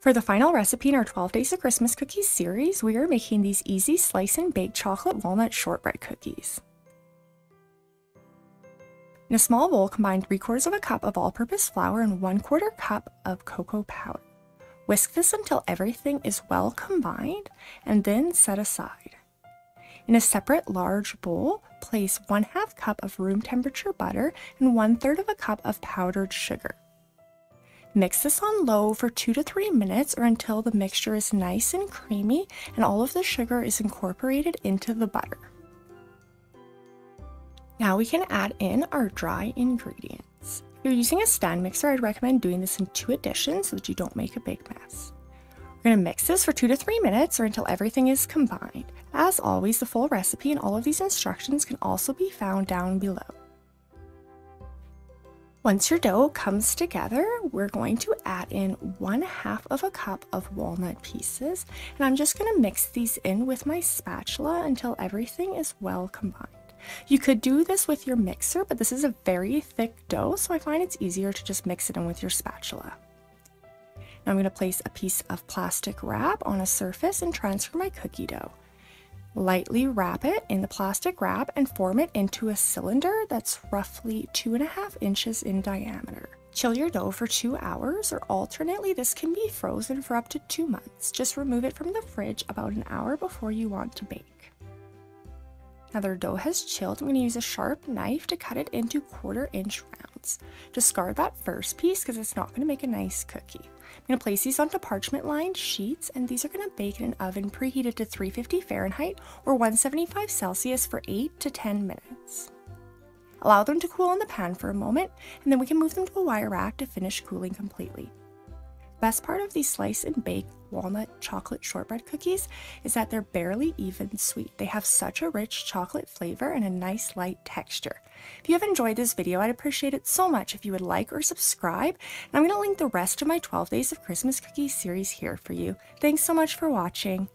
For the final recipe in our 12 Days of Christmas Cookies series, we are making these easy slice and bake chocolate walnut shortbread cookies. In a small bowl, combine 3/4 of a cup of all-purpose flour and 1/4 cup of cocoa powder. Whisk this until everything is well combined and then set aside. In a separate large bowl, place 1/2 cup of room temperature butter and 1/3 of a cup of powdered sugar. Mix this on low for 2 to 3 minutes or until the mixture is nice and creamy and all of the sugar is incorporated into the butter. Now we can add in our dry ingredients. If you're using a stand mixer, I'd recommend doing this in 2 additions so that you don't make a big mess. We're going to mix this for 2 to 3 minutes or until everything is combined. As always, the full recipe and all of these instructions can also be found down below. Once your dough comes together, we're going to add in 1/2 of a cup of walnut pieces, and I'm just going to mix these in with my spatula until everything is well combined. You could do this with your mixer, but this is a very thick dough, so I find it's easier to just mix it in with your spatula. Now I'm going to place a piece of plastic wrap on a surface and transfer my cookie dough. Lightly wrap it in the plastic wrap and form it into a cylinder that's roughly 2.5 inches in diameter. Chill your dough for 2 hours, or alternately this can be frozen for up to 2 months. Just remove it from the fridge about an hour before you want to bake. Now their dough has chilled. I'm going to use a sharp knife to cut it into 1/4 inch rounds. Discard that first piece because it's not going to make a nice cookie. I'm going to place these onto parchment lined sheets, and these are going to bake in an oven preheated to 350 Fahrenheit or 175 Celsius for 8 to 10 minutes. Allow them to cool in the pan for a moment, and then we can move them to a wire rack to finish cooling completely. Best part of these slice and bake walnut chocolate shortbread cookies is that they're barely even sweet. They have such a rich chocolate flavor and a nice light texture. If you have enjoyed this video, I'd appreciate it so much if you would like or subscribe, and I'm going to link the rest of my 12 Days of Christmas Cookies series here for you. Thanks so much for watching.